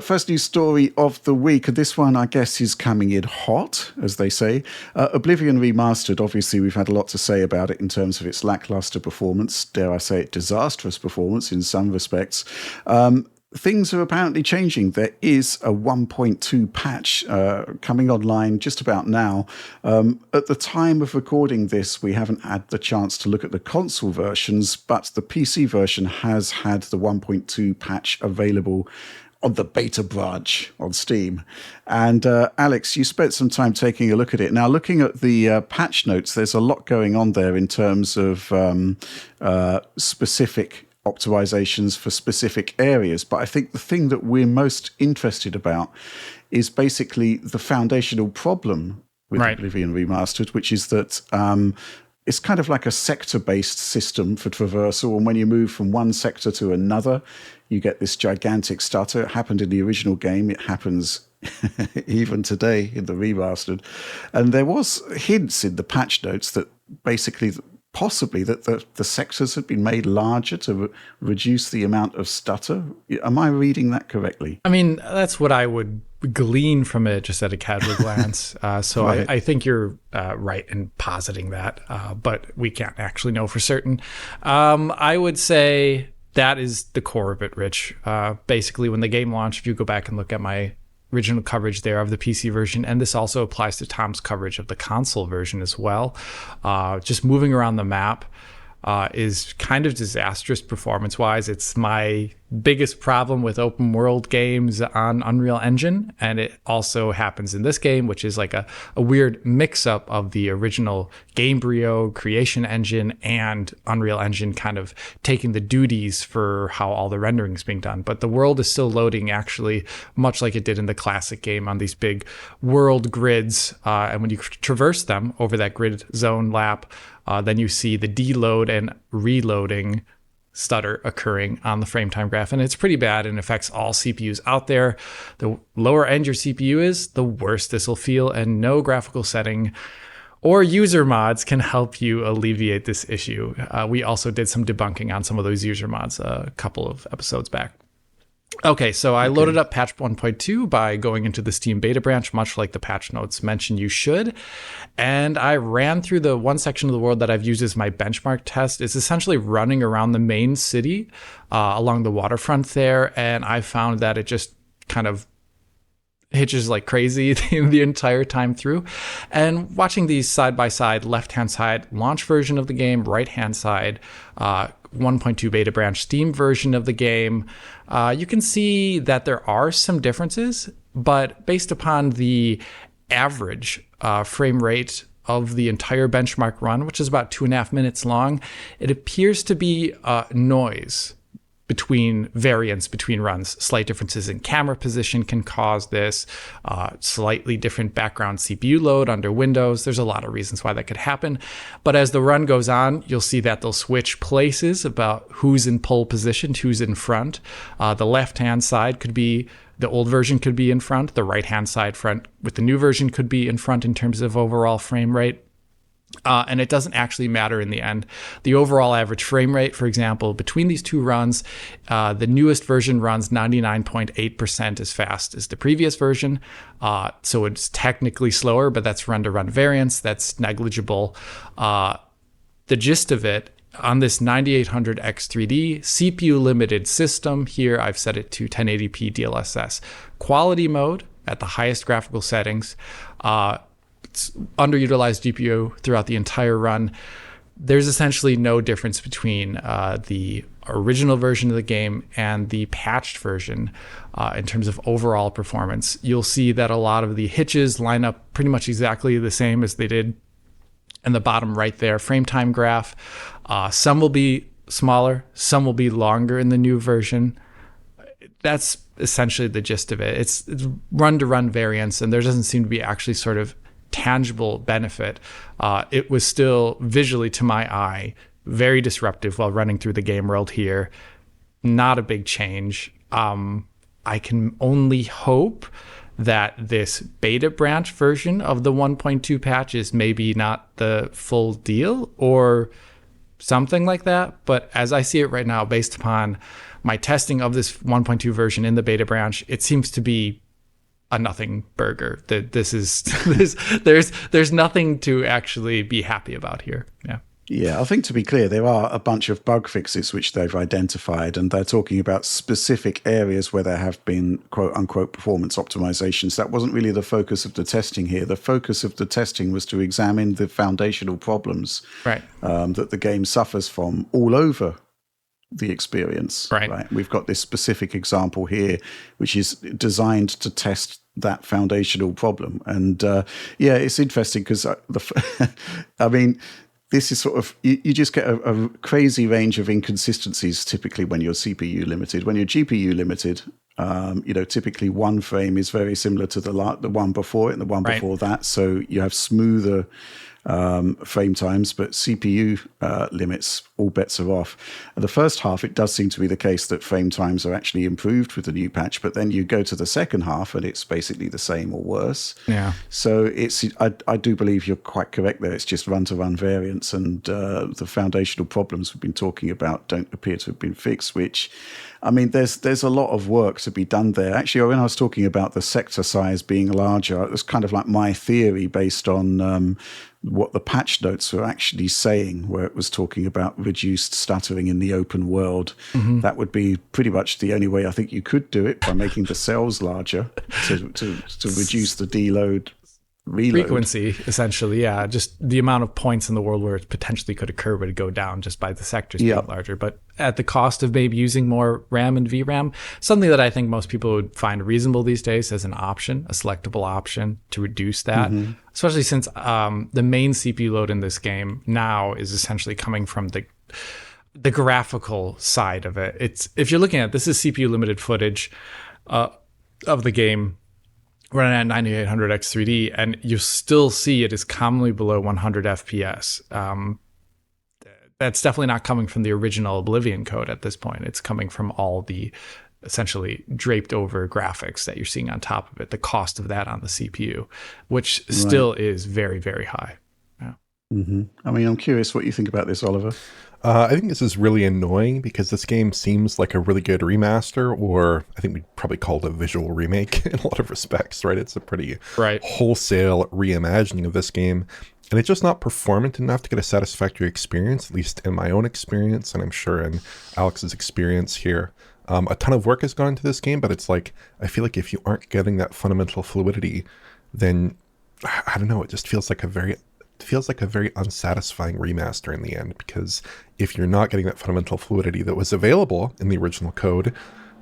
First news story of the week. This one, I guess, is coming in hot, as they say. Oblivion Remastered. Obviously, we've had a lot to say about it in terms of its lackluster performance, dare I say it, disastrous performance in some respects. Things are apparently changing. There is a 1.2 patch coming online just about now. At the time of recording this, we haven't had the chance to look at the console versions, but the PC version has had the 1.2 patch available on the beta branch on Steam. And Alex, you spent some time taking a look at it. Now, looking at the patch notes, there's a lot going on there in terms of specific optimizations for specific areas. But I think the thing that we're most interested about is basically the foundational problem with Oblivion Remastered, which is that it's kind of like a sector-based system for traversal. And when you move from one sector to another, you get this gigantic stutter. It happened in the original game. It happens even today in the Remastered. And there was hints in the patch notes that basically possibly that the sectors had been made larger to reduce the amount of stutter. Am I reading that correctly? I mean, that's what I would glean from it just at a casual glance. So right. I think you're right in positing that, but we can't actually know for certain. I would say that is the core of it, Rich. Basically, when the game launched, if you go back and look at my original coverage there of the PC version, and this also applies to Tom's coverage of the console version as well. Just moving around the map is kind of disastrous performance-wise. It's my biggest problem with open world games on Unreal Engine, and it also happens in this game, which is like a weird mix-up of the original Gamebryo creation engine and Unreal Engine kind of taking the duties for how all the rendering is being done. But the world is still loading actually much like it did in the classic game on these big world grids, and when you traverse them over that grid zone lap, then you see the deload and reloading stutter occurring on the frame time graph, and it's pretty bad and affects all CPUs out there. The lower end your CPU is, the worse this will feel, and no graphical setting or user mods can help you alleviate this issue. We also did some debunking on some of those user mods a couple of episodes back. Okay, so I loaded up patch 1.2 by going into the Steam beta branch, much like the patch notes mentioned you should. And I ran through the one section of the world that I've used as my benchmark test. It's essentially running around the main city along the waterfront there. And I found that it just kind of hitches like crazy the entire time through. And watching these side by side, left-hand side launch version of the game, right-hand side 1.2 beta branch Steam version of the game, you can see that there are some differences, but based upon the average frame rate of the entire benchmark run, which is about 2.5 minutes long, it appears to be noise between variance between runs. Slight differences in camera position can cause this, slightly different background CPU load under Windows. There's a lot of reasons why that could happen. But as the run goes on, you'll see that they'll switch places about who's in pole position, who's in front. The left-hand side could be, the old version could be in front. The right-hand side front with the new version could be in front in terms of overall frame rate. And it doesn't actually matter in the end. The overall average frame rate, for example, between these two runs, the newest version runs 99.8% as fast as the previous version. So it's technically slower, but that's run-to-run variance. That's negligible. The gist of it, on this 9800X3D CPU-limited system, here I've set it to 1080p DLSS quality mode at the highest graphical settings. It's underutilized GPU throughout the entire run. There's essentially no difference between the original version of the game and the patched version in terms of overall performance. You'll see that a lot of the hitches line up pretty much exactly the same as they did in the bottom right there, frame time graph. Some will be smaller, some will be longer in the new version. That's essentially the gist of it. It's run-to-run variance, and there doesn't seem to be actually sort of tangible benefit. It was still visually, to my eye, very disruptive while running through the game world here. Not a big change. I can only hope that this beta branch version of the 1.2 patch is maybe not the full deal, or something like that. But as I see it right now, based upon my testing of this 1.2 version in the beta branch, it seems to be a nothing burger. That this is there's nothing to actually be happy about here. Yeah. Yeah, I think to be clear, there are a bunch of bug fixes which they've identified, and they're talking about specific areas where there have been quote unquote performance optimizations. That wasn't really the focus of the testing here. The focus of the testing was to examine the foundational problems that the game suffers from all over the experience. Right. We've got this specific example here, which is designed to test that foundational problem. And it's interesting because I mean, this is sort of, you just get a crazy range of inconsistencies typically when you're CPU limited. When you're GPU limited, typically one frame is very similar to the one before it and the one before that. So you have smoother frame times, but CPU limits, all bets are off. And the first half, it does seem to be the case that frame times are actually improved with the new patch, but then you go to the second half and it's basically the same or worse. Yeah. So I do believe you're quite correct there. It's just run-to-run variance, and the foundational problems we've been talking about don't appear to have been fixed, which, I mean, there's a lot of work to be done there. Actually, when I was talking about the sector size being larger, it was kind of like my theory based on what the patch notes were actually saying, where it was talking about reduced stuttering in the open world. Mm-hmm. That would be pretty much the only way I think you could do it, by making the cells larger to reduce the deload. Reload. Frequency, essentially, yeah. Just the amount of points in the world where it potentially could occur would go down just by the sectors being larger, but at the cost of maybe using more RAM and VRAM, something that I think most people would find reasonable these days as an option, a selectable option to reduce that, especially since the main CPU load in this game now is essentially coming from the graphical side of it. It's, if you're looking at this, is CPU limited footage of the game running at 9800x3D, and you still see it is commonly below 100 FPS. That's definitely not coming from the original Oblivion code at this point. It's coming from all the essentially draped over graphics that you're seeing on top of it, the cost of that on the CPU, which still is very, very high. Yeah. Mm-hmm. I mean, I'm curious what you think about this, Oliver. I think this is really annoying because this game seems like a really good remaster, or I think we'd probably call it a visual remake in a lot of respects, right? It's a pretty wholesale reimagining of this game, and it's just not performant enough to get a satisfactory experience, at least in my own experience, and I'm sure in Alex's experience here. A ton of work has gone into this game, but it's like, I feel like if you aren't getting that fundamental fluidity, then, I don't know, it just feels like a very unsatisfying remaster in the end, because if you're not getting that fundamental fluidity that was available in the original code,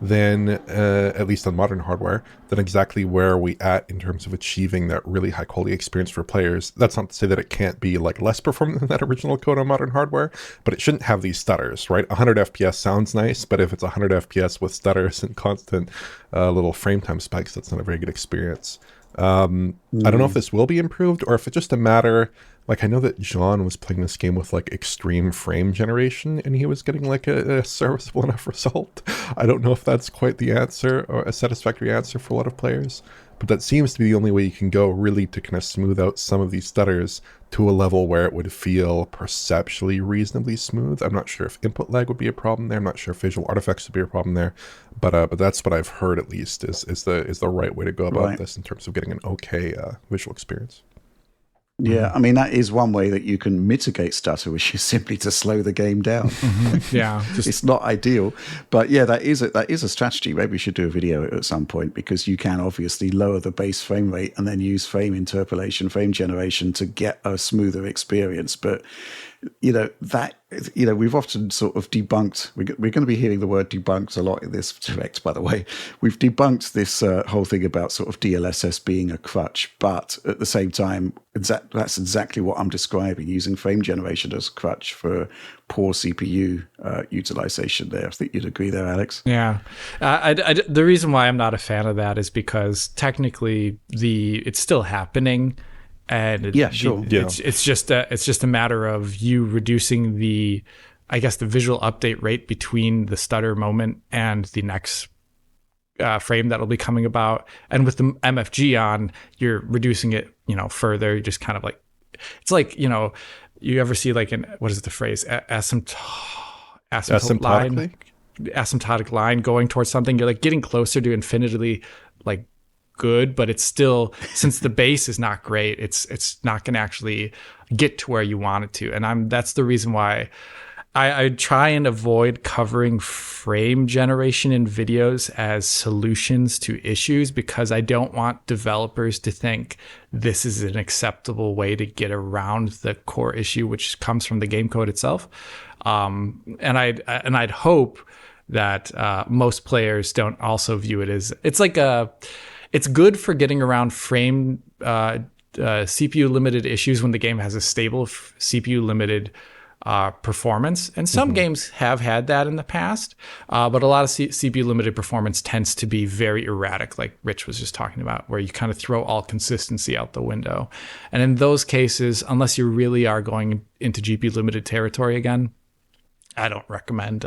then at least on modern hardware, then exactly where are we at in terms of achieving that really high quality experience for players? That's not to say that it can't be like less performant than that original code on modern hardware, but it shouldn't have these stutters, right? 100 FPS sounds nice, but if it's 100 FPS with stutters and constant little frame time spikes, that's not a very good experience. I don't know if this will be improved, or if it's just a matter, like, I know that John was playing this game with like extreme frame generation and he was getting like a serviceable enough result. I don't know if that's quite the answer, or a satisfactory answer for a lot of players, but that seems to be the only way you can go, really, to kind of smooth out some of these stutters to a level where it would feel perceptually reasonably smooth. I'm not sure if input lag would be a problem there. I'm not sure if visual artifacts would be a problem there, but that's what I've heard, at least, is the right way to go about this in terms of getting an okay visual experience. Yeah, I mean, that is one way that you can mitigate stutter, which is simply to slow the game down. Mm-hmm. Yeah. It's not ideal, but yeah, that is a strategy. Maybe we should do a video at some point, because you can obviously lower the base frame rate and then use frame interpolation, frame generation to get a smoother experience. But we've often sort of debunked, we're going to be hearing the word debunked a lot in this direct, by the way. We've debunked this whole thing about sort of DLSS being a crutch, but at the same time, that's exactly what I'm describing, using frame generation as a crutch for poor CPU utilization there. I think you'd agree there, Alex. Yeah. The reason why I'm not a fan of that is because technically it's still happening. And it's just a matter of you reducing the visual update rate between the stutter moment and the next frame that'll be coming about. And with the MFG on, you're reducing it, further. You're just kind of like, it's like, you ever see like what is the phrase? Asymptotic line going towards something. You're like getting closer to infinitely like good, but it's still, since the base is not great, it's not going to actually get to where you want it to. And that's the reason why I try and avoid covering frame generation in videos as solutions to issues, because I don't want developers to think this is an acceptable way to get around the core issue, which comes from the game code itself. And I'd hope that most players don't also view it as, it's good for getting around frame CPU limited issues when the game has a stable CPU limited performance. And some games have had that in the past, but a lot of CPU limited performance tends to be very erratic, like Rich was just talking about, where you kind of throw all consistency out the window. And in those cases, unless you really are going into GPU limited territory again, I don't recommend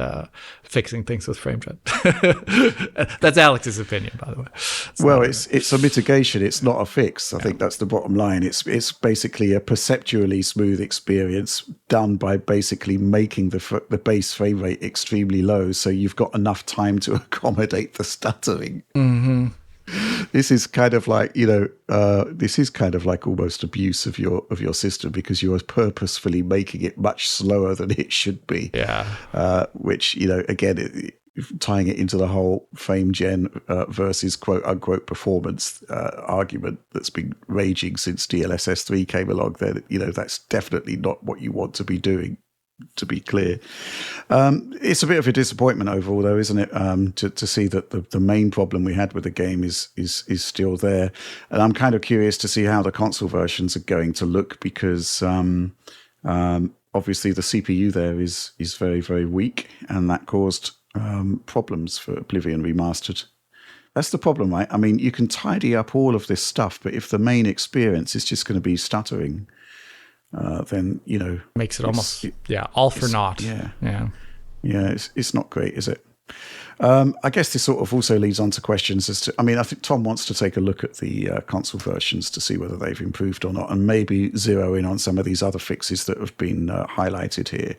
fixing things with FrameJet. That's Alex's opinion, by the way. It's a mitigation. It's not a fix. I think that's the bottom line. It's basically a perceptually smooth experience done by basically making the base frame rate extremely low, so you've got enough time to accommodate the stuttering. Mm-hmm. This is kind of like, this is kind of like almost abuse of your system, because you are purposefully making it much slower than it should be. Yeah. Which, again, tying it into the whole frame gen versus quote unquote performance argument that's been raging since DLSS 3 came along, then, that's definitely not what you want to be doing, to be clear. It's a bit of a disappointment overall, though, isn't it? To see that the main problem we had with the game is still there. And I'm kind of curious to see how the console versions are going to look, because obviously the CPU there is very, very weak, and that caused problems for Oblivion Remastered. That's the problem, right? I mean, you can tidy up all of this stuff, but if the main experience is just going to be stuttering, then makes it almost all for naught. Yeah. It's not great, is it? I guess this sort of also leads on to questions as to, I think Tom wants to take a look at the console versions to see whether they've improved or not, and maybe zero in on some of these other fixes that have been highlighted here.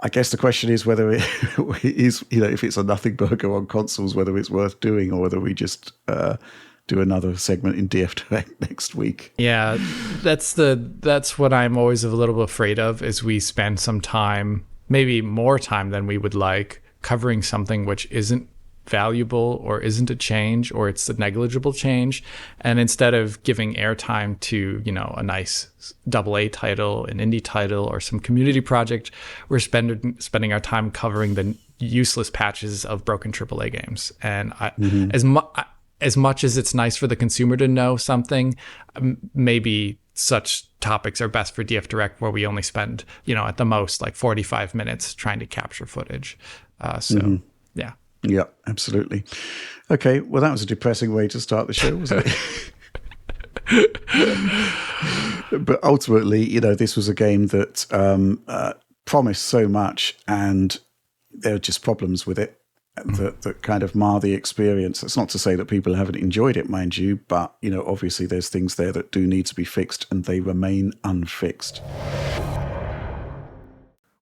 I guess the question is whether it is, if it's a nothing burger on consoles, whether it's worth doing, or whether we just do another segment in DF Direct next week. Yeah, that's what I'm always a little bit afraid of, is we spend some time, maybe more time than we would like, covering something which isn't valuable, or isn't a change, or it's a negligible change, and instead of giving airtime to a nice AA title, an indie title, or some community project, we're spending our time covering the useless patches of broken AAA games. And as much as it's nice for the consumer to know something, maybe such topics are best for DF Direct, where we only spend, at the most, like 45 minutes trying to capture footage. Yeah. Yeah, absolutely. Okay, well, that was a depressing way to start the show, wasn't it? But ultimately, this was a game that promised so much, and there are just problems with it that kind of mar the experience. That's not to say that people haven't enjoyed it, mind you, but, obviously there's things there that do need to be fixed, and they remain unfixed.